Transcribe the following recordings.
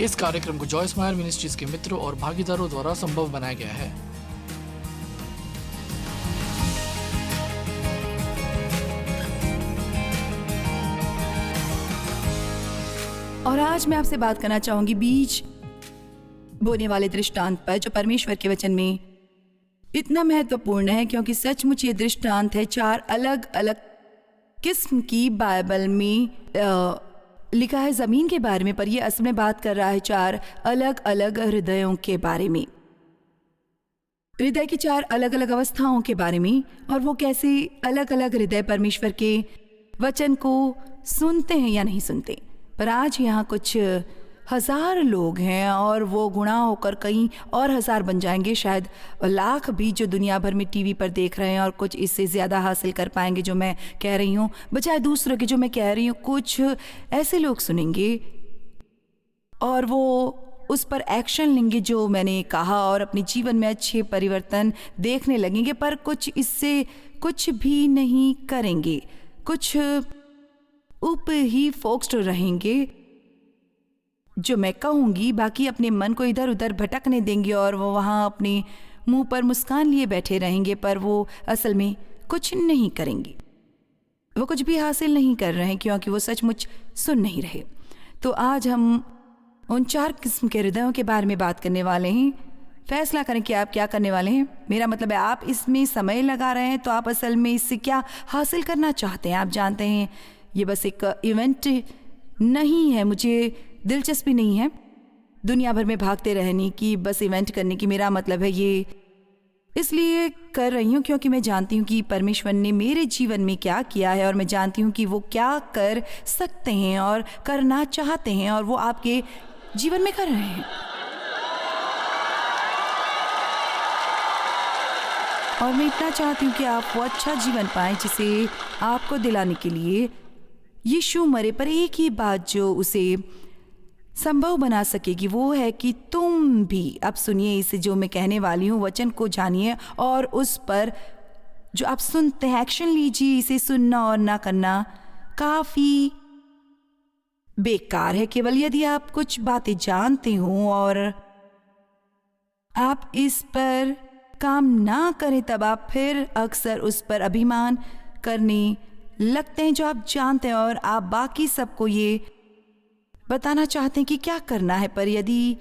इस कार्यक्रम को जॉयस मायर मिनिस्ट्रीज के मित्रों और भागीदारों द्वारा संभव बनाया गया है। और आज मैं आपसे बात करना चाहूंगी बीज बोने वाले दृष्टांत पर, जो परमेश्वर के वचन में इतना महत्वपूर्ण है, क्योंकि सचमुच ये दृष्टांत है 4 अलग अलग किस्म की बाइबल में लिखा है जमीन के बारे में, पर ये असल में बात कर रहा है 4 अलग अलग हृदयों के बारे में, हृदय की 4 अलग अलग अवस्थाओं के बारे में, और वो कैसे अलग अलग हृदय परमेश्वर के वचन को सुनते हैं या नहीं सुनते। पर आज यहाँ कुछ 1000 लोग हैं और वो गुणा होकर कहीं और 1000 बन जाएंगे, शायद लाख भी, जो दुनिया भर में टीवी पर देख रहे हैं, और कुछ इससे ज़्यादा हासिल कर पाएंगे जो मैं कह रही हूँ, बजाय दूसरों के जो मैं कह रही हूँ। कुछ ऐसे लोग सुनेंगे और वो उस पर एक्शन लेंगे जो मैंने कहा, और अपने जीवन में अच्छे परिवर्तन देखने लगेंगे, पर कुछ इससे कुछ भी नहीं करेंगे, कुछ उप ही फोकस्ड रहेंगे जो मैं कहूँगी, बाकी अपने मन को इधर उधर भटकने देंगे और वो वहाँ अपने मुंह पर मुस्कान लिए बैठे रहेंगे, पर वो असल में कुछ नहीं करेंगे, वो कुछ भी हासिल नहीं कर रहे हैं, क्योंकि वो सचमुच सुन नहीं रहे। तो आज हम उन 4 किस्म के हृदयों के बारे में बात करने वाले हैं। फैसला करें कि आप क्या करने वाले हैं। मेरा मतलब है, आप इसमें समय लगा रहे हैं तो आप असल में इससे क्या हासिल करना चाहते हैं। आप जानते हैं ये बस एक इवेंट नहीं है, मुझे दिलचस्पी नहीं है दुनिया भर में भागते रहने की, बस इवेंट करने की। मेरा मतलब है ये इसलिए कर रही हूँ क्योंकि मैं जानती हूँ कि परमेश्वर ने मेरे जीवन में क्या किया है, और मैं जानती हूँ कि वो क्या कर सकते हैं और करना चाहते हैं, और वो आपके जीवन में कर रहे हैं। और मैं इतना चाहती हूँ कि आप वो अच्छा जीवन पाएं जिसे आपको दिलाने के लिए यीशु मरे, पर एक ही बात जो उसे संभव बना सकेगी वो है कि तुम भी, अब सुनिए इसे जो मैं कहने वाली हूँ, वचन को जानिए और उस पर जो आप सुनते हैं एक्शन लीजिए। इसे सुनना और ना करना काफ़ी बेकार है। केवल यदि आप कुछ बातें जानते हो और आप इस पर काम ना करें, तब आप फिर अक्सर उस पर अभिमान करने लगते हैं जो आप जानते हैं, और आप बाकी सबको ये बताना चाहते हैं कि क्या करना है। पर यदि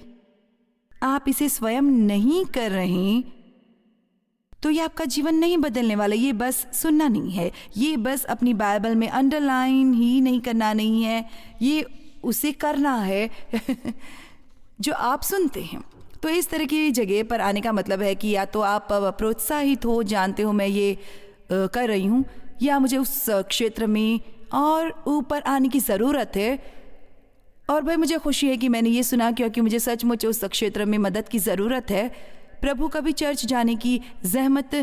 आप इसे स्वयं नहीं कर रहे तो ये आपका जीवन नहीं बदलने वाला। ये बस सुनना नहीं है, ये बस अपनी बाइबल में अंडरलाइन ही नहीं करना नहीं है, ये उसे करना है जो आप सुनते हैं। तो इस तरह की जगह पर आने का मतलब है कि या तो आप प्रोत्साहित हो, जानते हो मैं ये कर रही हूँ, या मुझे उस क्षेत्र में और ऊपर आने की ज़रूरत है। और भाई मुझे खुशी है कि मैंने ये सुना, क्योंकि मुझे सचमुच उस क्षेत्र में मदद की ज़रूरत है। प्रभु कभी चर्च जाने की जहमत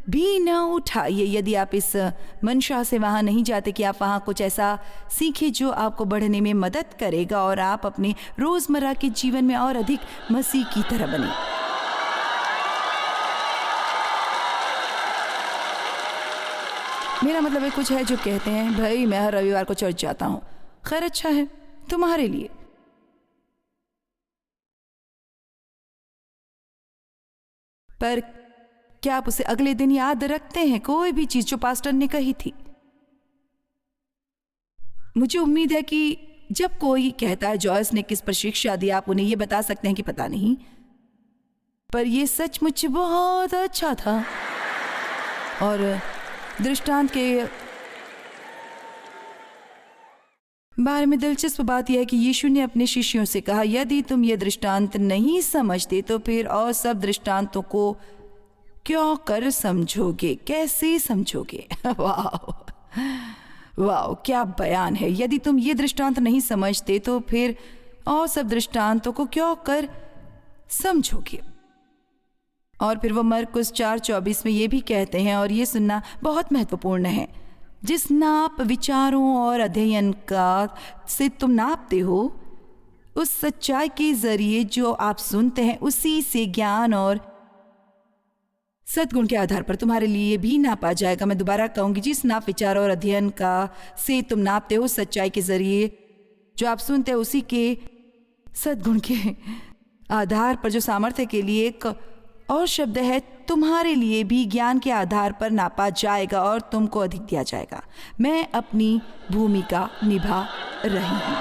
भी न उठाइए यदि आप इस मंशा से वहाँ नहीं जाते कि आप वहाँ कुछ ऐसा सीखें जो आपको बढ़ने में मदद करेगा और आप अपने रोज़मर्रा के जीवन में और अधिक मसीह की तरह बने। मेरा मतलब है कुछ है जो कहते हैं भाई मैं हर रविवार को चर्च जाता हूँ। खैर अच्छा है तुम्हारे लिए, पर क्या आप उसे अगले दिन याद रखते हैं कोई भी चीज जो पास्टर ने कही थी? मुझे उम्मीद है कि जब कोई कहता है जॉयस ने किस पर शिक्षा दी, आप उन्हें यह बता सकते हैं कि पता नहीं, पर यह सचमुच बहुत अच्छा था। और दृष्टांत के बारे में दिलचस्प बात यह है कि यीशु ने अपने शिष्यों से कहा, यदि तुम ये दृष्टांत नहीं समझते तो फिर और सब दृष्टांतों को क्यों कर समझोगे, कैसे समझोगे? वाह वाह, क्या बयान है। यदि तुम ये दृष्टांत नहीं समझते तो फिर और सब दृष्टांतों को क्यों कर समझोगे। और फिर वो मरकुस 4:24 में ये भी कहते हैं, और ये सुनना बहुत महत्वपूर्ण है, जिस नाप विचारों और अध्ययन का से तुम नापते हो, उस सच्चाई के जरिए जो आप सुनते हैं, उसी से ज्ञान और सद्गुण के आधार पर तुम्हारे लिए भी नापा जाएगा। मैं दोबारा कहूंगी, जिस नाप विचार और अध्ययन का से तुम नापते हो, सच्चाई के जरिए जो आप सुनते हो, उसी के सद्गुण के आधार पर जो सामर्थ्य के लिए एक और शब्द है, तुम्हारे लिए भी ज्ञान के आधार पर नापा जाएगा और तुमको अधिक दिया जाएगा। मैं अपनी भूमिका निभा रही हूं,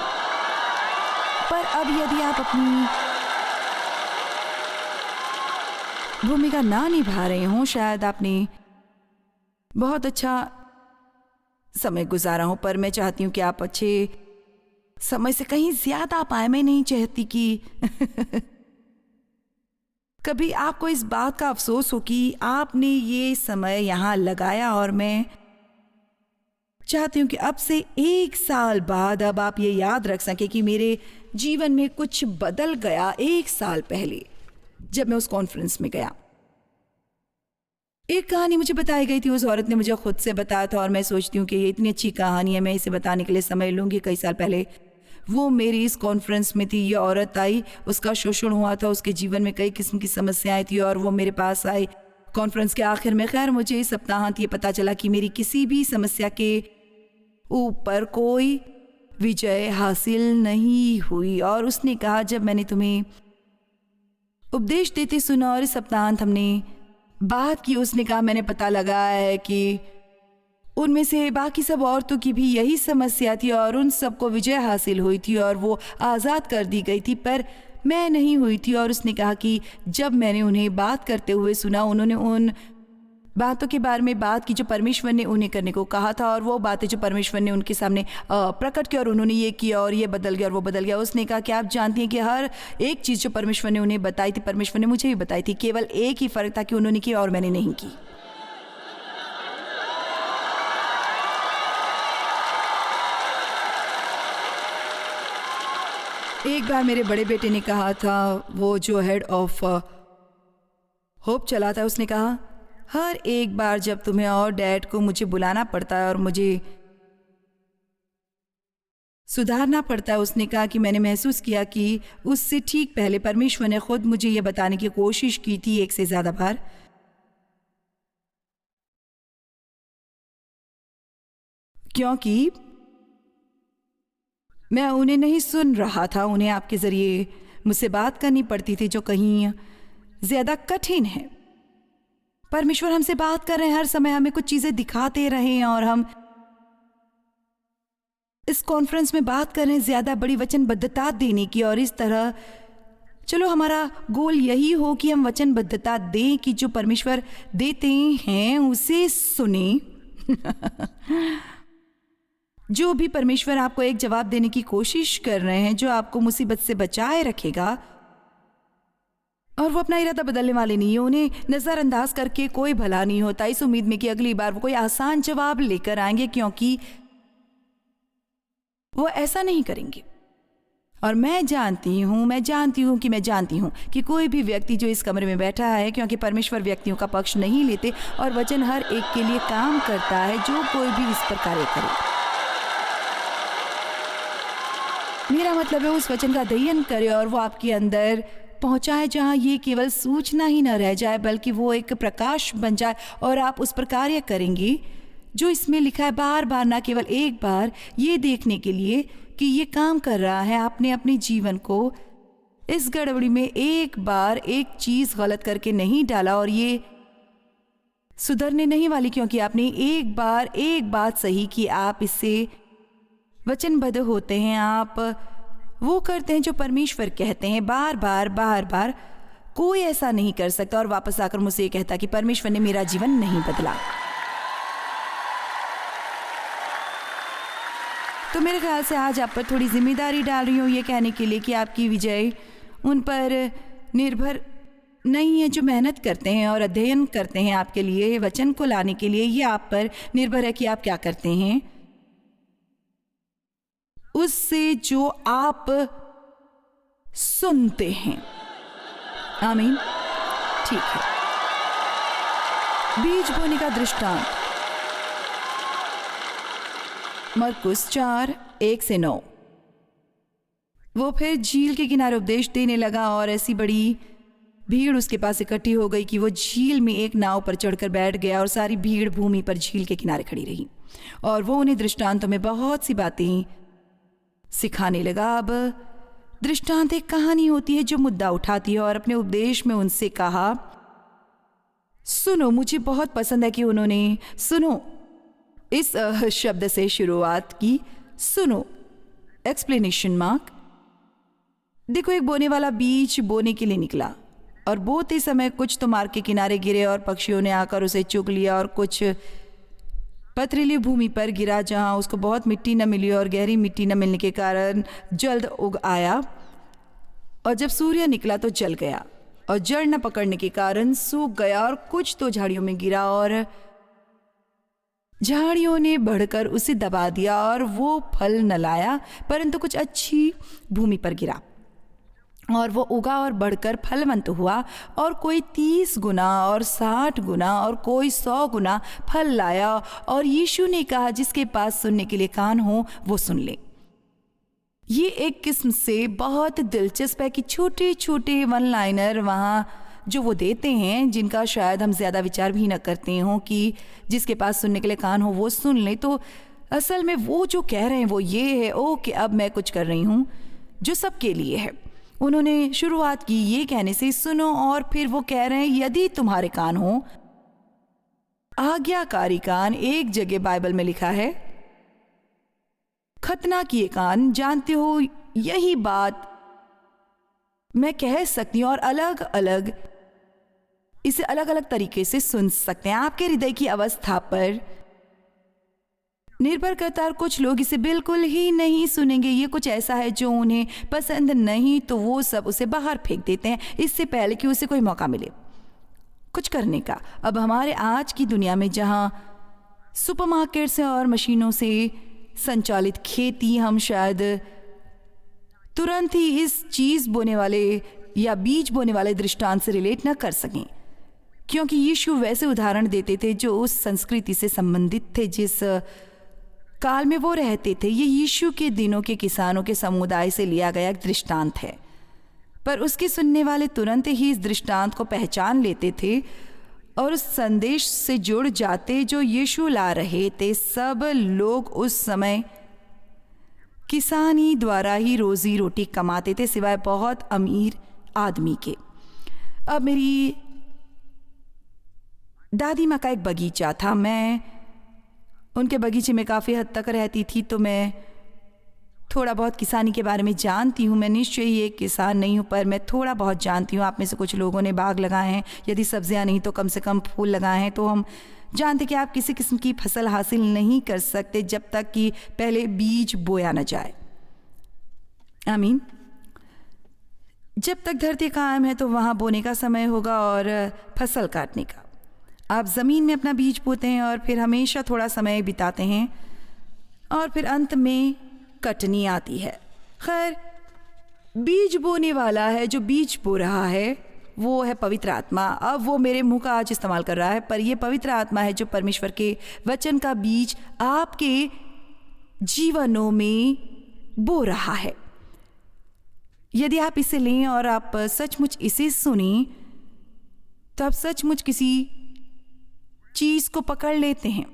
पर अब यदि आप अपनी भूमिका ना निभा रहे हो, शायद आपने बहुत अच्छा समय गुजारा हो, पर मैं चाहती हूं कि आप अच्छे समय से कहीं ज्यादा पाए। मैं नहीं चाहती कि कभी आपको इस बात का अफसोस हो कि आपने ये समय यहाँ लगाया, और मैं चाहती हूँ कि अब से 1 साल बाद अब आप ये याद रख सकें कि मेरे जीवन में कुछ बदल गया 1 साल पहले जब मैं उस कॉन्फ्रेंस में गया। एक कहानी मुझे बताई गई थी, उस औरत ने मुझे खुद से बताया था, और मैं सोचती हूँ कि ये इतनी अच्छी कहानी है, मैं इसे बताने के लिए समय लूँगी। कई साल पहले वो मेरी इस कॉन्फ्रेंस में थी। ये औरत आई, उसका शोषण हुआ था, उसके जीवन में कई किस्म की समस्याएं थी, और वो मेरे पास आई कॉन्फ्रेंस के आखिर में। खैर, मुझे इस सप्ताहांत ये पता चला कि मेरी किसी भी समस्या के ऊपर कोई विजय हासिल नहीं हुई। और उसने कहा, जब मैंने तुम्हें उपदेश देते सुना और इस सप्ताहांत हमने बात की, उसने कहा मैंने पता लगा है कि उनमें से बाकी सब औरतों की भी यही समस्या थी और उन सबको विजय हासिल हुई थी और वो आज़ाद कर दी गई थी, पर मैं नहीं हुई थी। और उसने कहा कि जब मैंने उन्हें बात करते हुए सुना, उन्होंने उन बातों के बारे में बात की जो परमेश्वर ने उन्हें करने को कहा था, और वो बातें जो परमेश्वर ने उनके सामने प्रकट की, और उन्होंने ये किया और ये बदल गया और वो बदल गया। उसने कहा कि आप जानती हैं कि हर एक चीज़ जो परमेश्वर ने उन्हें बताई थी, परमेश्वर ने मुझे भी बताई थी। केवल एक ही फ़र्क था कि उन्होंने की और मैंने नहीं की। एक बार मेरे बड़े बेटे ने कहा था, वो जो हेड ऑफ होप चला था, उसने कहा हर एक बार जब तुम्हें और डैड को मुझे बुलाना पड़ता है और मुझे सुधारना पड़ता है, उसने कहा कि मैंने महसूस किया कि उससे ठीक पहले परमेश्वर ने खुद मुझे ये बताने की कोशिश की थी 1 से ज़्यादा बार, क्योंकि मैं उन्हें नहीं सुन रहा था। उन्हें आपके ज़रिए मुझसे बात करनी पड़ती थी, जो कहीं ज़्यादा कठिन है। परमेश्वर हमसे बात कर रहे हैं, हर समय हमें कुछ चीज़ें दिखाते रहे हैं, और हम इस कॉन्फ्रेंस में बात कर रहे हैं ज़्यादा बड़ी वचनबद्धता देने की। और इस तरह चलो हमारा गोल यही हो कि हम वचनबद्धता दें कि जो परमेश्वर देते हैं उसे सुने। जो भी परमेश्वर आपको एक जवाब देने की कोशिश कर रहे हैं, जो आपको मुसीबत से बचाए रखेगा, और वो अपना इरादा बदलने वाले नहीं है, उन्हें नज़रअंदाज करके कोई भला नहीं होता, इस उम्मीद में कि अगली बार वो कोई आसान जवाब लेकर आएंगे, क्योंकि वो ऐसा नहीं करेंगे। और मैं जानती हूँ कि कोई भी व्यक्ति जो इस कमरे में बैठा है, क्योंकि परमेश्वर व्यक्तियों का पक्ष नहीं लेते और वचन हर एक के लिए काम करता है, जो कोई भी इस पर कार्य करे। मेरा मतलब है उस वचन का अध्ययन करे और वो आपके अंदर पहुंचाए, जहां ये केवल सूचना ही न रह जाए, बल्कि वो एक प्रकाश बन जाए और आप उस पर कार्य करेंगे जो इसमें लिखा है, बार बार, ना केवल एक बार, ये देखने के लिए कि ये काम कर रहा है। आपने अपने जीवन को इस गड़बड़ी में एक बार एक चीज़ गलत करके नहीं डाला और ये सुधरने नहीं वाली, क्योंकि आपने एक बार एक बात सही की। आप इससे वचनबद्ध होते हैं, आप वो करते हैं जो परमेश्वर कहते हैं, बार बार बार बार। कोई ऐसा नहीं कर सकता और वापस आकर मुझसे ये कहता कि परमेश्वर ने मेरा जीवन नहीं बदला। तो मेरे ख्याल से आज आप पर थोड़ी जिम्मेदारी डाल रही हूँ ये कहने के लिए कि आपकी विजय उन पर निर्भर नहीं है जो मेहनत करते हैं और अध्ययन करते हैं आपके लिए वचन को लाने के लिए। ये आप पर निर्भर है कि आप क्या करते हैं उससे जो आप सुनते हैं। आमीन। ठीक है। बीज बोने का दृष्टांत, मरकुस 4:1-9। वो फिर झील के किनारे उपदेश देने लगा और ऐसी बड़ी भीड़ उसके पास इकट्ठी हो गई कि वो झील में एक नाव पर चढ़कर बैठ गया और सारी भीड़ भूमि पर झील के किनारे खड़ी रही और वो उन्हें दृष्टांतों में बहुत सी बातें सिखाने लगा। अब दृष्टांत एक कहानी होती है जो मुद्दा उठाती है और अपने उपदेश में उनसे कहा, सुनो, मुझे बहुत पसंद है कि उन्होंने सुनो इस शब्द से शुरुआत की, सुनो एक्सप्लेनेशन मार्क। देखो, एक बोने वाला बीज बोने के लिए निकला और बोते समय कुछ तो मार्ग के किनारे गिरे और पक्षियों ने आकर उसे चुग लिया, और कुछ पथरीली भूमि पर गिरा जहां उसको बहुत मिट्टी न मिली और गहरी मिट्टी न मिलने के कारण जल्द उग आया, और जब सूर्य निकला तो जल गया और जड़ न पकड़ने के कारण सूख गया। और कुछ तो झाड़ियों में गिरा और झाड़ियों ने बढ़कर उसे दबा दिया और वो फल न लाया, परंतु कुछ अच्छी भूमि पर गिरा और वो उगा और बढ़कर फलवंत हुआ, और कोई 30 गुना और 60 गुना और कोई 100 गुना फल लाया। और यीशु ने कहा, जिसके पास सुनने के लिए कान हो वो सुन ले। ये एक किस्म से बहुत दिलचस्प है कि छोटे छोटे वन लाइनर वहाँ जो वो देते हैं, जिनका शायद हम ज़्यादा विचार भी न करते हों कि जिसके पास सुनने के लिए कान हो वो सुन ले। तो असल में वो जो कह रहे हैं वो ये है, ओ कि अब मैं कुछ कर रही हूँ जो सबके लिए है। उन्होंने शुरुआत की ये कहने से, सुनो, और फिर वो कह रहे हैं, यदि तुम्हारे कान हो, आज्ञाकारी कान एक जगह बाइबल में लिखा है, खतना किए कान। जानते हो, यही बात मैं कह सकती हूँ और अलग अलग इसे अलग अलग तरीके से सुन सकते हैं। आपके हृदय की अवस्था पर निर्भर करता है। कुछ लोग इसे बिल्कुल ही नहीं सुनेंगे। ये कुछ ऐसा है जो उन्हें पसंद नहीं, तो वो सब उसे बाहर फेंक देते हैं इससे पहले कि उसे कोई मौका मिले कुछ करने का। अब हमारे आज की दुनिया में जहाँ सुपरमार्केट्स हैं और मशीनों से संचालित खेती, हम शायद तुरंत ही इस चीज़ बोने वाले या बीज बोने वाले दृष्टांत से रिलेट न कर सकें, क्योंकि यीशु वैसे उदाहरण देते थे जो उस संस्कृति से संबंधित थे जिस काल में वो रहते थे। ये यीशु के दिनों के किसानों के समुदाय से लिया गया एक दृष्टांत है, पर उसके सुनने वाले तुरंत ही इस दृष्टांत को पहचान लेते थे और उस संदेश से जुड़ जाते जो यीशु ला रहे थे। सब लोग उस समय किसानी द्वारा ही रोजी रोटी कमाते थे, सिवाय बहुत अमीर आदमी के। अब मेरी दादी माँ का एक बगीचा था। मैं उनके बगीचे में काफ़ी हद तक रहती थी, तो मैं थोड़ा बहुत किसानी के बारे में जानती हूँ। मैं निश्चय ही एक किसान नहीं हूँ, पर मैं थोड़ा बहुत जानती हूँ। आप में से कुछ लोगों ने बाग लगाए हैं, यदि सब्जियाँ नहीं तो कम से कम फूल लगाए हैं। तो हम जानते कि आप किसी किस्म की फसल हासिल नहीं कर सकते जब तक कि पहले बीज बोया न जाए। आमीन। जब तक धरती कायम है तो वहाँ बोने का समय होगा और फसल काटने का। आप ज़मीन में अपना बीज बोते हैं और फिर हमेशा थोड़ा समय बिताते हैं और फिर अंत में कटनी आती है। खैर, बीज बोने वाला है जो बीज बो रहा है वो है पवित्र आत्मा। अब वो मेरे मुंह का आज इस्तेमाल कर रहा है, पर ये पवित्र आत्मा है जो परमेश्वर के वचन का बीज आपके जीवनों में बो रहा है। यदि आप इसे लें और आप सचमुच इसे सुनें तो आप सचमुच किसी चीज़ को पकड़ लेते हैं।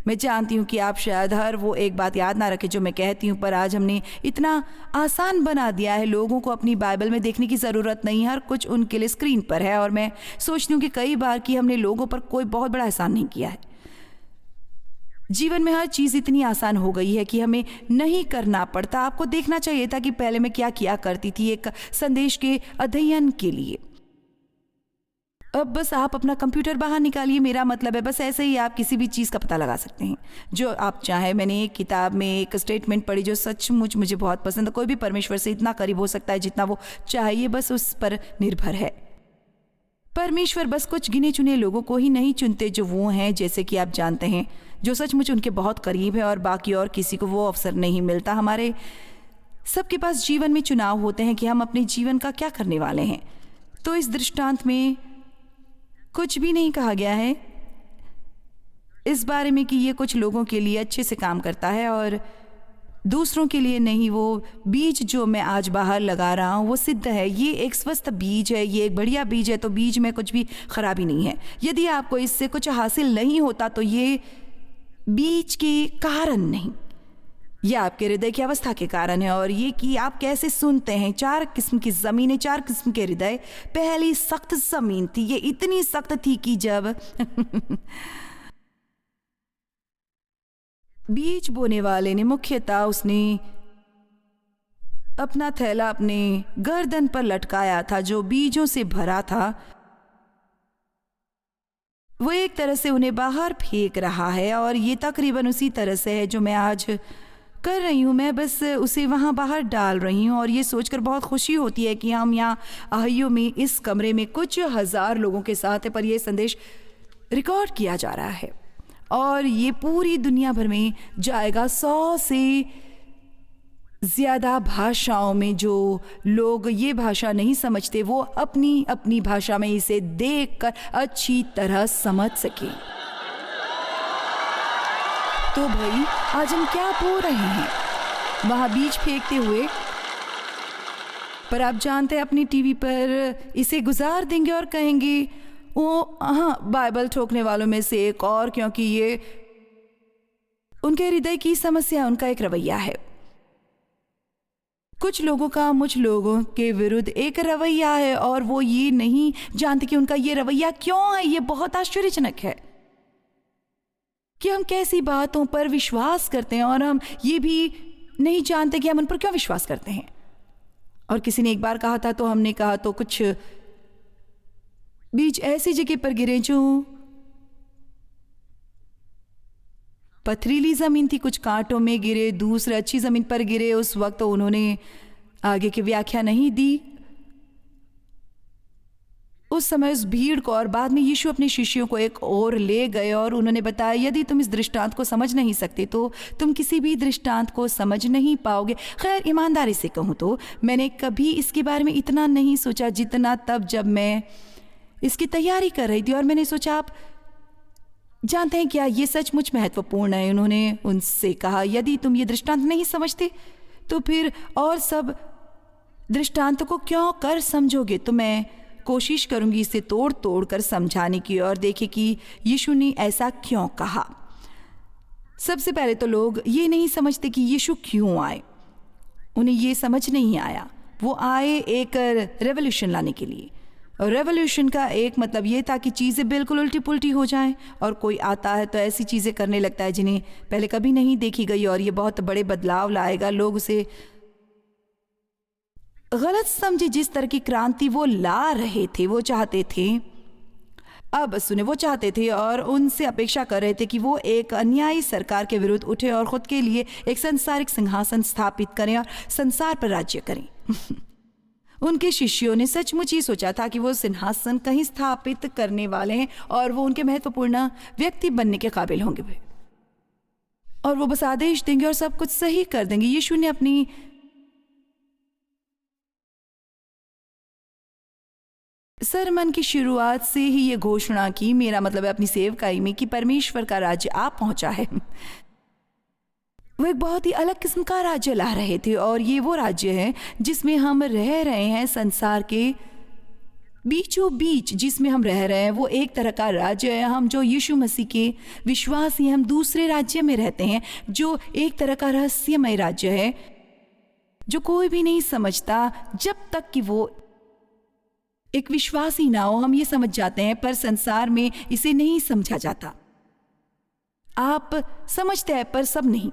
मैं जानती हूँ कि आप शायद हर वो एक बात याद ना रखें जो मैं कहती हूँ, पर आज हमने इतना आसान बना दिया है। लोगों को अपनी बाइबल में देखने की ज़रूरत नहीं, हर कुछ उनके लिए स्क्रीन पर है। और मैं सोचती हूँ कि कई बार कि हमने लोगों पर कोई बहुत बड़ा एहसान नहीं किया है। जीवन में हर चीज़ इतनी आसान हो गई है कि हमें नहीं करना पड़ता। आपको देखना चाहिए था कि पहले मैं क्या किया करती थी एक संदेश के अध्ययन के लिए। अब बस आप अपना कंप्यूटर बाहर निकालिए, मेरा मतलब है बस ऐसे ही आप किसी भी चीज़ का पता लगा सकते हैं जो आप चाहें। मैंने एक किताब में एक स्टेटमेंट पढ़ी जो सचमुच मुझे बहुत पसंद है। कोई भी परमेश्वर से इतना करीब हो सकता है जितना वो चाहिए, बस उस पर निर्भर है। परमेश्वर बस कुछ गिने चुने लोगों को ही नहीं चुनते जो वो हैं, जैसे कि आप जानते हैं, जो सचमुच उनके बहुत करीब है, और बाकी और किसी को वो अवसर नहीं मिलता। हमारे सबके पास जीवन में चुनाव होते हैं कि हम अपने जीवन का क्या करने वाले हैं। तो इस दृष्टांत में कुछ भी नहीं कहा गया है इस बारे में कि ये कुछ लोगों के लिए अच्छे से काम करता है और दूसरों के लिए नहीं। वो बीज जो मैं आज बाहर लगा रहा हूँ वो सिद्ध है। ये एक स्वस्थ बीज है, ये एक बढ़िया बीज है, तो बीज में कुछ भी खराबी नहीं है। यदि आपको इससे कुछ हासिल नहीं होता तो ये बीज के कारण नहीं, यह आपके हृदय की अवस्था के कारण है और ये कि आप कैसे सुनते हैं। 4 किस्म की ज़मीनें, 4 किस्म के हृदय। पहली सख्त ज़मीन थी, ये इतनी सख्त थी कि जब बीज बोने वाले ने मुख्यतः उसने अपना थैला अपने गर्दन पर लटकाया था जो बीजों से भरा था। वो एक तरह से उन्हें बाहर फेंक रहा है और ये तकरीबन उसी तरह से है जो मैं आज कर रही हूँ। मैं बस उसे वहाँ बाहर डाल रही हूँ और ये सोचकर बहुत खुशी होती है कि हम यहाँ आहियो में इस कमरे में कुछ हज़ार लोगों के साथ है, पर यह संदेश रिकॉर्ड किया जा रहा है और ये पूरी दुनिया भर में जाएगा। 100 से ज़्यादा भाषाओं में। जो लोग ये भाषा नहीं समझते वो अपनी अपनी भाषा में इसे देखकर अच्छी तरह समझ सकें। तो भाई आज हम क्या बोल रहे हैं वहाँ बीज फेंकते हुए, पर आप जानते हैं अपनी टीवी पर इसे गुजार देंगे और कहेंगे वो हाँ बाइबल ठोकने वालों में से एक और, क्योंकि ये उनके हृदय की समस्या, उनका एक रवैया है। कुछ लोगों का मुझ लोगों के विरुद्ध एक रवैया है और वो ये नहीं जानते कि उनका ये रवैया क्यों है। ये बहुत आश्चर्यजनक है कि हम कैसी बातों पर विश्वास करते हैं और हम ये भी नहीं जानते कि हम उन पर क्यों विश्वास करते हैं। और किसी ने एक बार कहा था, तो हमने कहा तो कुछ बीज ऐसी जगह पर गिरे जो पथरीली ज़मीन थी, कुछ कांटों में गिरे, दूसरे अच्छी ज़मीन पर गिरे। उस वक्त तो उन्होंने आगे की व्याख्या नहीं दी उस समय उस भीड़ को। और बाद में यीशु अपने शिष्यों को एक ओर ले गए और उन्होंने बताया, यदि तुम इस दृष्टांत को समझ नहीं सकते तो तुम किसी भी दृष्टांत को समझ नहीं पाओगे। खैर, ईमानदारी से कहूँ तो मैंने कभी इसके बारे में इतना नहीं सोचा जितना तब जब मैं इसकी तैयारी कर रही थी। और मैंने सोचा, आप जानते हैं क्या, ये सचमुच महत्वपूर्ण है। उन्होंने उनसे कहा, यदि तुम ये दृष्टांत नहीं समझते तो फिर और सब दृष्टांतों को क्यों कर समझोगे। तो मैं कोशिश करूंगी इसे तोड़ तोड़ कर समझाने की और देखें कि यीशु ने ऐसा क्यों कहा। सबसे पहले तो लोग ये नहीं समझते कि यीशु क्यों आए। उन्हें ये समझ नहीं आया। वो आए एक रेवोल्यूशन लाने के लिए। और रेवोल्यूशन का एक मतलब ये था कि चीज़ें बिल्कुल उल्टी पुल्टी हो जाएं। और कोई आता है तो ऐसी चीज़ें करने लगता है जिन्हें पहले कभी नहीं देखी गई और ये बहुत बड़े बदलाव लाएगा। लोग उसे गलत समझे। जिस तरह की क्रांति वो ला रहे थे, वो चाहते थे, अब सुने, वो चाहते थे और उनसे अपेक्षा कर रहे थे कि वो एक अन्यायी सरकार के विरुद्ध उठे और खुद के लिए एक सांसारिक सिंहासन स्थापित करें और संसार पर राज्य करें। उनके शिष्यों ने सचमुच ही सोचा था कि वो सिंहासन कहीं स्थापित करने वाले हैं और वो उनके महत्वपूर्ण व्यक्ति बनने के काबिल होंगे और वो बस आदेश देंगे और सब कुछ सही कर देंगे। यीशु ने अपनी सरमन की शुरुआत से ही ये घोषणा की, मेरा मतलब है अपनी सेवकाई में, कि परमेश्वर का राज्य आ पहुंचा है। वो एक बहुत ही अलग किस्म का राज्य ला रहे थे और ये वो राज्य है जिसमें हम रह रहे हैं, संसार के बीचों बीच जिसमें हम रह रहे हैं। वो एक तरह का राज्य है। हम जो यीशु मसीह के विश्वासी हैं, हम दूसरे राज्य में रहते हैं जो एक तरह का रहस्यमय राज्य है जो कोई भी नहीं समझता जब तक कि वो एक विश्वासी ना हो। हम ये समझ जाते हैं पर संसार में इसे नहीं समझा जाता। आप समझते हैं पर सब नहीं।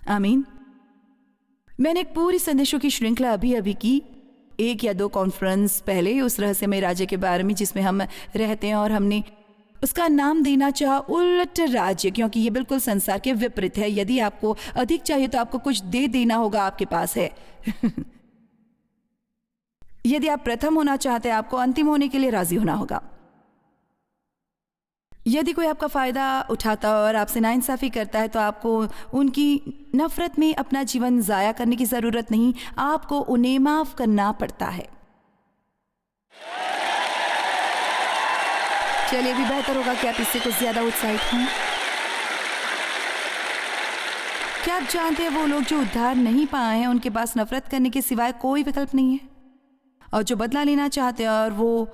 आमीन। मैंने एक पूरी संदेशों की श्रृंखला अभी की, 1 या 2 कॉन्फ्रेंस पहले, उस रहस्यमय राज्य के बारे में जिसमें हम रहते हैं और हमने उसका नाम देना चाहा उलट राज्य, क्योंकि ये बिल्कुल संसार के विपरीत है। यदि आपको अधिक चाहिए तो आपको कुछ दे देना होगा, आपके पास है। यदि आप प्रथम होना चाहते हैं, आपको अंतिम होने के लिए राजी होना होगा। यदि कोई आपका फ़ायदा उठाता है और आपसे नाइंसाफ़ी करता है तो आपको उनकी नफ़रत में अपना जीवन ज़ाया करने की ज़रूरत नहीं, आपको उन्हें माफ़ करना पड़ता है। चलिए, भी बेहतर होगा कि आप इससे कुछ ज़्यादा उत्साहित हों। क्या आप जानते हैं वो लोग जो उद्धार नहीं पाए हैं, उनके पास नफ़रत करने के सिवाय कोई विकल्प नहीं है। और जो बदला लेना चाहते हैं और वो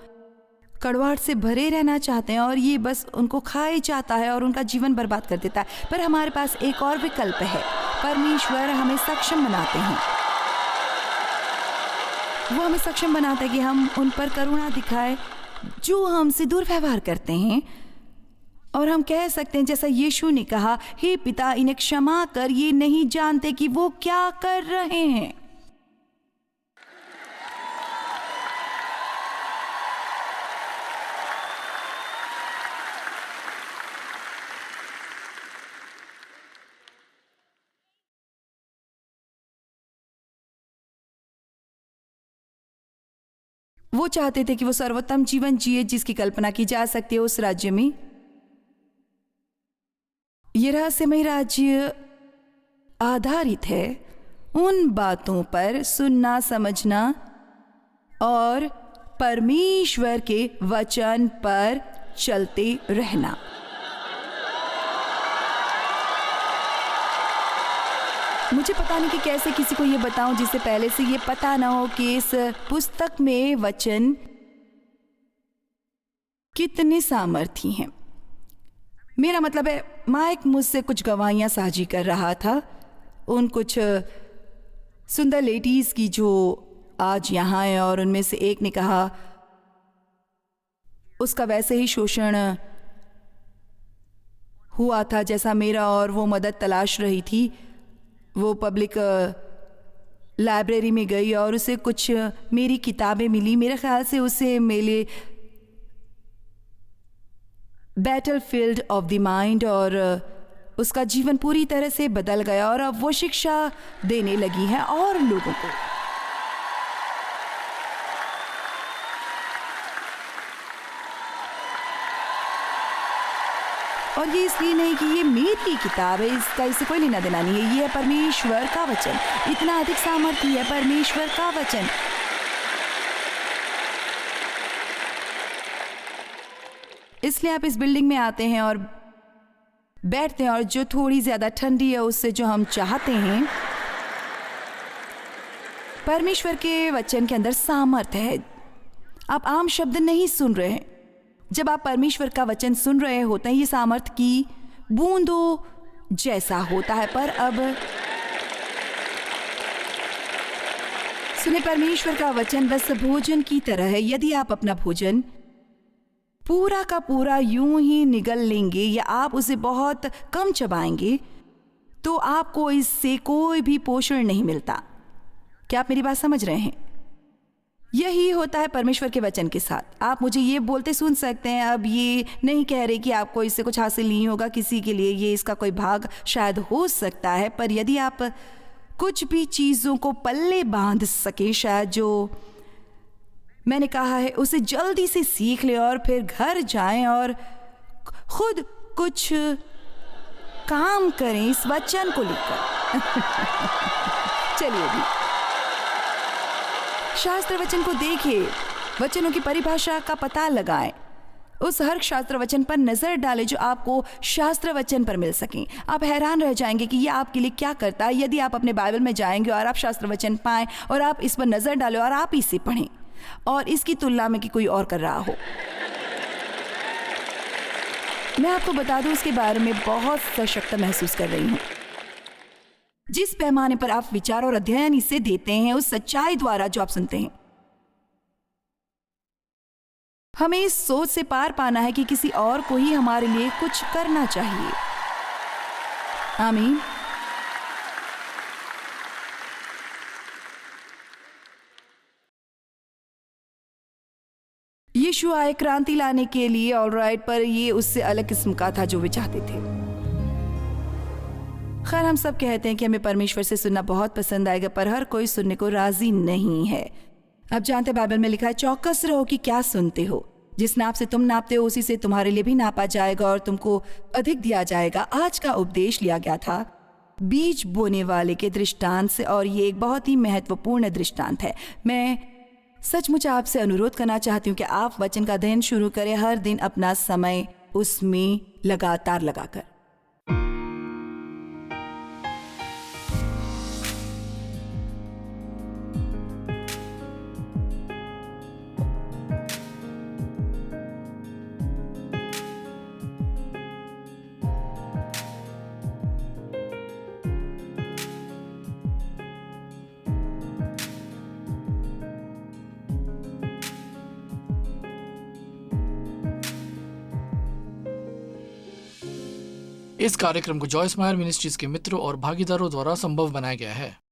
कड़वाहट से भरे रहना चाहते हैं और ये बस उनको खा ही चाहता है और उनका जीवन बर्बाद कर देता है। पर हमारे पास एक और विकल्प है। परमेश्वर हमें सक्षम बनाते हैं। वो हमें सक्षम बनाता है कि हम उन पर करुणा दिखाएं जो हमसे दुर्व्यवहार करते हैं, और हम कह सकते हैं जैसा यीशु ने कहा, हे पिता, इन्हें क्षमा कर, ये नहीं जानते कि वो क्या कर रहे हैं। वो चाहते थे कि वो सर्वोत्तम जीवन जिए जिसकी कल्पना की जा सकती है उस राज्य में। ये रहस्यमय राज्य आधारित है उन बातों पर सुनना, समझना और परमेश्वर के वचन पर चलते रहना। मुझे पता नहीं कि कैसे किसी को ये बताऊं जिसे पहले से ये पता ना हो कि इस पुस्तक में वचन कितने सामर्थी हैं। मेरा मतलब है, माइक मुझसे कुछ गवाहियां साझी कर रहा था उन कुछ सुंदर लेडीज की जो आज यहाँ हैं, और उनमें से एक ने कहा उसका वैसे ही शोषण हुआ था जैसा मेरा, और वो मदद तलाश रही थी। वो पब्लिक लाइब्रेरी में गई और उसे कुछ मेरी किताबें मिली। मेरे ख्याल से उसे मिले बैटलफील्ड ऑफ द माइंड, और उसका जीवन पूरी तरह से बदल गया और अब वो शिक्षा देने लगी है और लोगों को। और ये इसलिए नहीं कि ये मेरी किताब है, इसका इससे कोई लेना देना नहीं है। ये है परमेश्वर का वचन। इतना अधिक सामर्थ्य है परमेश्वर का वचन। इसलिए आप इस बिल्डिंग में आते हैं और बैठते हैं, और जो थोड़ी ज्यादा ठंडी है उससे जो हम चाहते हैं, परमेश्वर के वचन के अंदर सामर्थ्य है। आप आम शब्द नहीं सुन रहे हैं। जब आप परमेश्वर का वचन सुन रहे होते हैं, ये सामर्थ्य की बूंदों जैसा होता है। पर अब सुने, परमेश्वर का वचन बस भोजन की तरह है। यदि आप अपना भोजन पूरा का पूरा यूं ही निगल लेंगे या आप उसे बहुत कम चबाएंगे, तो आपको इससे कोई भी पोषण नहीं मिलता। क्या आप मेरी बात समझ रहे हैं? यही होता है परमेश्वर के वचन के साथ। आप मुझे ये बोलते सुन सकते हैं, अब ये नहीं कह रहे कि आपको इससे कुछ हासिल नहीं होगा। किसी के लिए ये इसका कोई भाग शायद हो सकता है, पर यदि आप कुछ भी चीज़ों को पल्ले बांध सके, शायद जो मैंने कहा है उसे जल्दी से सीख ले और फिर घर जाएं और खुद कुछ काम करें इस वचन को लेकर। चलिए भी शास्त्र वचन को देखिए, वचनों की परिभाषा का पता लगाएं, उस हर शास्त्र वचन पर नजर डालें जो आपको शास्त्र वचन पर मिल सकें। आप हैरान रह जाएंगे कि यह आपके लिए क्या करता है। यदि आप अपने बाइबल में जाएंगे और आप शास्त्र वचन पाएं और आप इस पर नजर डालें और आप इसे पढ़ें, और इसकी तुलना में कि कोई और कर रहा हो। मैं आपको बता दूं, इसके बारे में बहुत सशक्त महसूस कर रही हूं। जिस पैमाने पर आप विचार और अध्ययन इसे देते हैं, उस सच्चाई द्वारा जो आप सुनते हैं, हमें इस सोच से पार पाना है कि किसी और को ही हमारे लिए कुछ करना चाहिए। आमीन। यीशु आए क्रांति लाने के लिए, ऑलराइट, पर ये उससे अलग किस्म का था जो वे चाहते थे। खैर, हम सब कहते हैं कि हमें परमेश्वर से सुनना बहुत पसंद आएगा, पर हर कोई सुनने को राजी नहीं है। अब जानते, बाइबल में लिखा है, चौकस रहो कि क्या सुनते हो। जिस नाप से तुम नापते हो उसी से तुम्हारे लिए भी नापा जाएगा और तुमको अधिक दिया जाएगा। आज का उपदेश लिया गया था बीज बोने वाले के दृष्टांत से, और ये एक बहुत ही महत्वपूर्ण दृष्टांत है। मैं सचमुच आपसे अनुरोध करना चाहती हूँ कि आप वचन का अध्ययन शुरू करें, हर दिन अपना समय उसमें लगातार लगाकर। इस कार्यक्रम को जॉयस मायर मिनिस्ट्रीज के मित्रों और भागीदारों द्वारा संभव बनाया गया है।